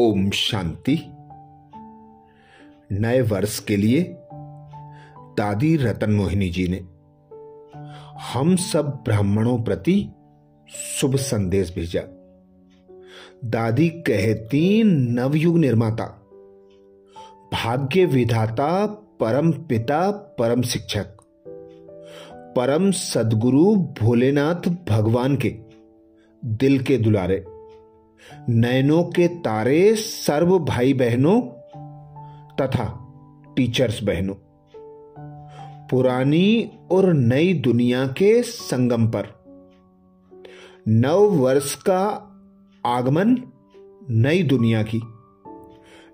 ओम शांति। नए वर्ष के लिए दादी रतन मोहिनी जी ने हम सब ब्राह्मणों प्रति शुभ संदेश भेजा। दादी कहती, नवयुग निर्माता, भाग्य विधाता, परम पिता, परम शिक्षक, परम सद्गुरु भोलेनाथ भगवान के दिल के दुलारे, नयनों के तारे, सर्व भाई बहनों तथा टीचर्स बहनों, पुरानी और नई दुनिया के संगम पर नव वर्ष का आगमन नई दुनिया की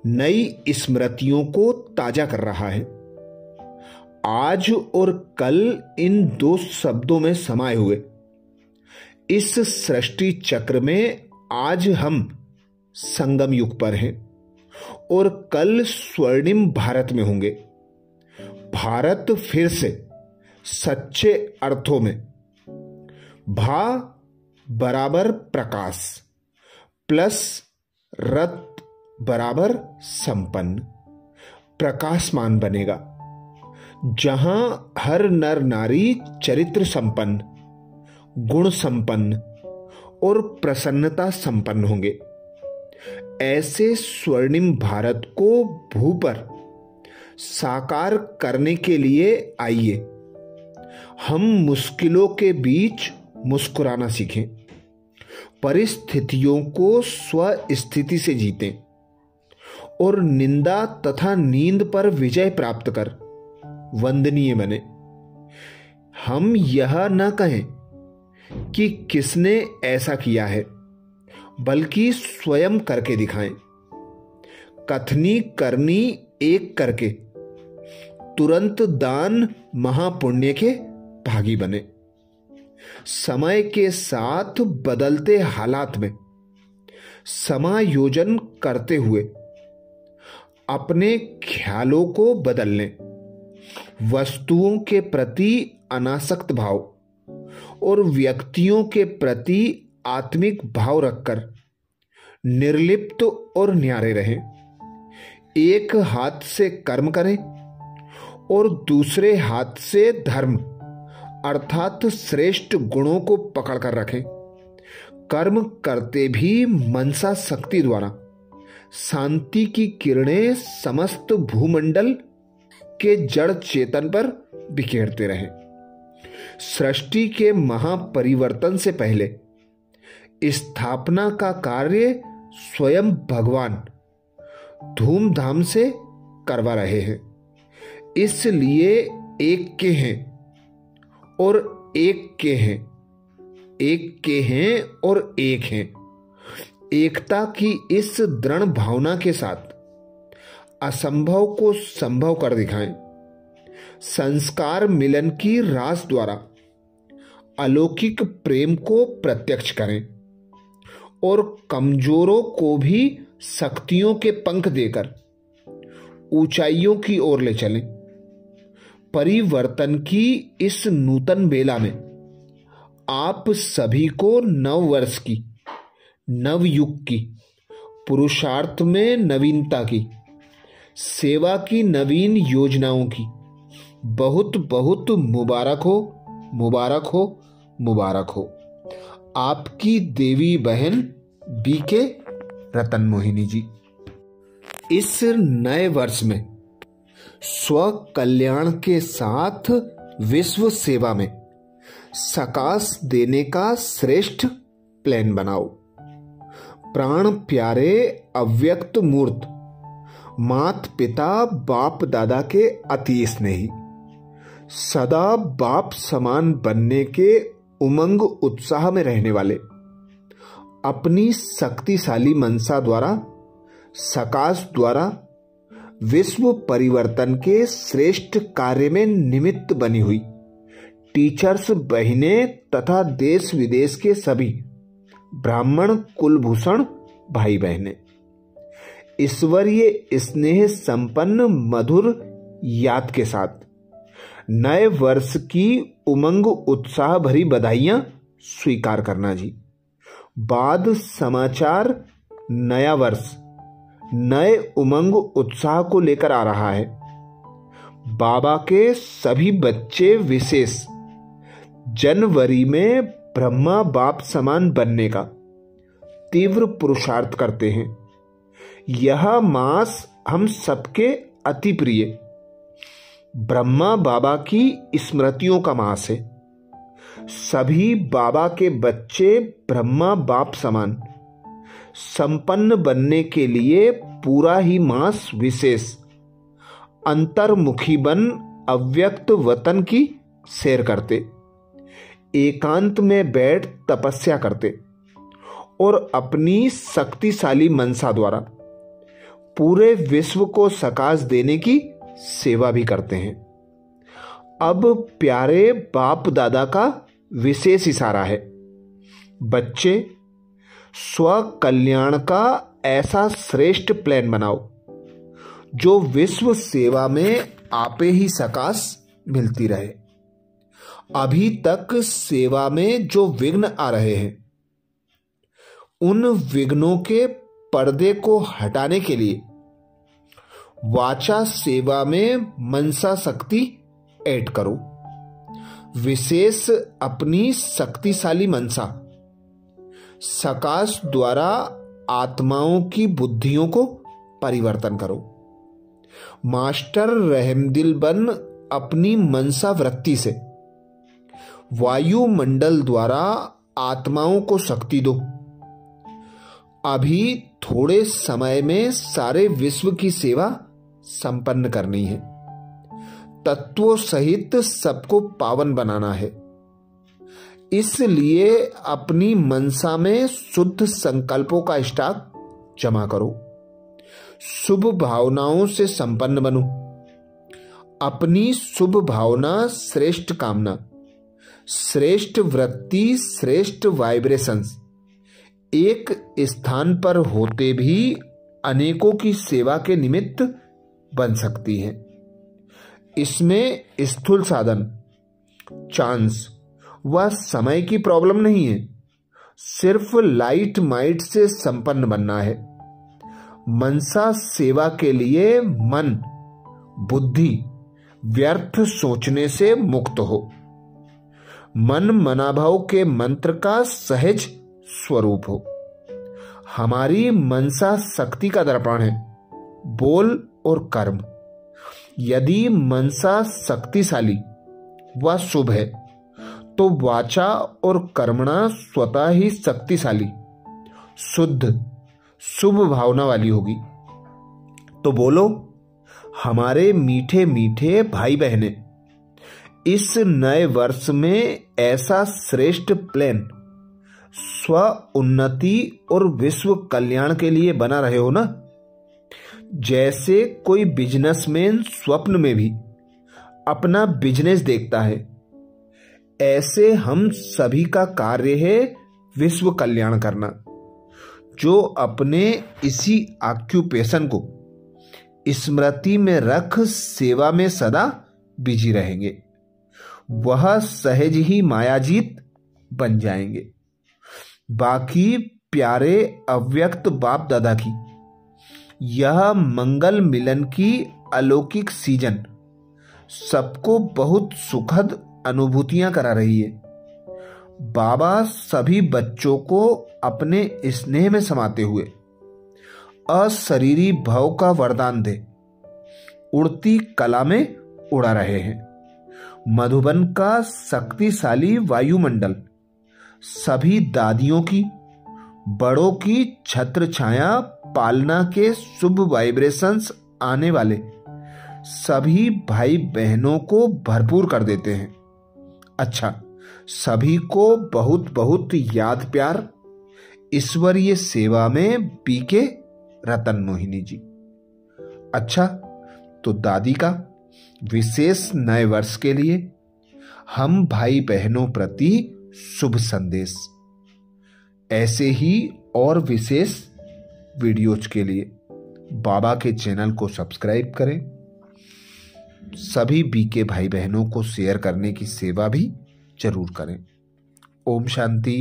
नई स्मृतियों को ताजा कर रहा है। आज और कल इन दो शब्दों में समाये हुए इस सृष्टि चक्र में आज हम संगम युग पर हैं और कल स्वर्णिम भारत में होंगे। भारत फिर से सच्चे अर्थों में भा बराबर प्रकाश प्लस रत बराबर संपन्न प्रकाशमान बनेगा, जहां हर नर नारी चरित्र संपन्न, गुण संपन्न और प्रसन्नता संपन्न होंगे। ऐसे स्वर्णिम भारत को भू पर साकार करने के लिए आइए हम मुश्किलों के बीच मुस्कुराना सीखें, परिस्थितियों को स्वस्थिति से जीतें और निंदा तथा नींद पर विजय प्राप्त कर वंदनीय बने। हम यह न कहें कि किसने ऐसा किया है, बल्कि स्वयं करके दिखाएं। कथनी करनी एक करके तुरंत दान महापुण्य के भागी बने। समय के साथ बदलते हालात में समायोजन करते हुए अपने ख्यालों को बदल लें। वस्तुओं के प्रति अनासक्त भाव और व्यक्तियों के प्रति आत्मिक भाव रखकर निर्लिप्त और न्यारे रहें। एक हाथ से कर्म करें और दूसरे हाथ से धर्म अर्थात श्रेष्ठ गुणों को पकड़कर रखें। कर्म करते भी मनसा शक्ति द्वारा शांति की किरणें समस्त भूमंडल के जड़ चेतन पर बिखेरते रहें। सृष्टि के महापरिवर्तन से पहले स्थापना का कार्य स्वयं भगवान धूमधाम से करवा रहे हैं। इसलिए एक के हैं और एक के हैं, एक के हैं और एक हैं। एकता की इस दृढ़ भावना के साथ असंभव को संभव कर दिखाएं। संस्कार मिलन की रास द्वारा अलौकिक प्रेम को प्रत्यक्ष करें और कमजोरों को भी शक्तियों के पंख देकर ऊंचाइयों की ओर ले चलें। परिवर्तन की इस नूतन बेला में आप सभी को नव वर्ष की, नवयुग की, पुरुषार्थ में नवीनता की, सेवा की नवीन योजनाओं की बहुत बहुत मुबारक हो, मुबारक हो, मुबारक हो। आपकी देवी बहन बीके रतन मोहिनी जी। इस नए वर्ष में स्व कल्याण के साथ विश्व सेवा में सकाश देने का श्रेष्ठ प्लान बनाओ। प्राण प्यारे अव्यक्त मूर्त मात पिता बाप दादा के अति स्नेही, सदा बाप समान बनने के उमंग उत्साह में रहने वाले, अपनी शक्तिशाली मनसा द्वारा, सकाश द्वारा विश्व परिवर्तन के श्रेष्ठ कार्य में निमित्त बनी हुई टीचर्स बहिनें तथा देश विदेश के सभी ब्राह्मण कुलभूषण भाई बहनें, ईश्वरीय स्नेह संपन्न मधुर याद के साथ नए वर्ष की उमंग उत्साह भरी बधाइयां स्वीकार करना जी। बाद समाचार नया वर्ष नए उमंग उत्साह को लेकर आ रहा है। बाबा के सभी बच्चे विशेष जनवरी में ब्रह्मा बाप समान बनने का तीव्र पुरुषार्थ करते हैं। यह मास हम सबके अति प्रिय ब्रह्मा बाबा की स्मृतियों का मास है। सभी बाबा के बच्चे ब्रह्मा बाप समान संपन्न बनने के लिए पूरा ही मास विशेष अंतर्मुखी बन अव्यक्त वतन की सैर करते, एकांत में बैठ तपस्या करते और अपनी शक्तिशाली मनसा द्वारा पूरे विश्व को सकाश देने की सेवा भी करते हैं। अब प्यारे बाप दादा का विशेष इशारा है। बच्चे, स्व कल्याण का ऐसा श्रेष्ठ प्लान बनाओ जो विश्व सेवा में आपे ही सकाश मिलती रहे। अभी तक सेवा में जो विघ्न आ रहे हैं, उन विघ्नों के पर्दे को हटाने के लिए वाचा सेवा में मनसा शक्ति ऐड करो। विशेष अपनी शक्तिशाली मनसा सकाश द्वारा आत्माओं की बुद्धियों को परिवर्तन करो। मास्टर रहमदिल बन अपनी मनसा वृत्ति से वायुमंडल द्वारा आत्माओं को शक्ति दो। अभी थोड़े समय में सारे विश्व की सेवा संपन्न करनी है। तत्वों सहित सबको पावन बनाना है। इसलिए अपनी मनसा में शुद्ध संकल्पों का स्टॉक जमा करो। शुभ भावनाओं से संपन्न बनो। अपनी शुभ भावना, श्रेष्ठ कामना, श्रेष्ठ वृत्ति, श्रेष्ठ वाइब्रेशंस एक स्थान पर होते भी अनेकों की सेवा के निमित्त बन सकती हैं। इसमें स्थूल साधन, चांस व समय की प्रॉब्लम नहीं है। सिर्फ लाइट माइट से संपन्न बनना है। मनसा सेवा के लिए मन, बुद्धि व्यर्थ सोचने से मुक्त हो। मन मनाभाव के मंत्र का सहज स्वरूप हो। हमारी मनसा शक्ति का दर्पण है, बोल और कर्म। यदि मनसा शक्तिशाली व शुभ है तो वाचा और कर्मणा स्वतः ही शक्तिशाली, शुद्ध, शुभ भावना वाली होगी। तो बोलो हमारे मीठे मीठे भाई बहने, इस नए वर्ष में ऐसा श्रेष्ठ प्लान स्व उन्नति और विश्व कल्याण के लिए बना रहे हो ना। जैसे कोई बिजनेसमैन स्वप्न में भी अपना बिजनेस देखता है, ऐसे हम सभी का कार्य है विश्व कल्याण करना। जो अपने इसी ऑक्यूपेशन को स्मृति में रख सेवा में सदा बिजी रहेंगे, वह सहज ही मायाजीत बन जाएंगे। बाकी प्यारे अव्यक्त बाप दादा की यह मंगल मिलन की अलौकिक सीजन सबको बहुत सुखद अनुभूतियां करा रही है। बाबा सभी बच्चों को अपने स्नेह में समाते हुए अशरीरी भव का वरदान दे उड़ती कला में उड़ा रहे हैं। मधुबन का शक्तिशाली वायुमंडल सभी दादियों की, बड़ों की छत्र छाया पालना के शुभ वाइब्रेशंस आने वाले सभी भाई बहनों को भरपूर कर देते हैं। अच्छा, सभी को बहुत बहुत याद प्यार। ईश्वरीय सेवा में बीके रतन मोहिनी जी। अच्छा, तो दादी का विशेष नए वर्ष के लिए हम भाई बहनों प्रति शुभ संदेश। ऐसे ही और विशेष वीडियोज के लिए बाबा के चैनल को सब्सक्राइब करें। सभी बीके भाई बहनों को शेयर करने की सेवा भी जरूर करें। ओम शांति।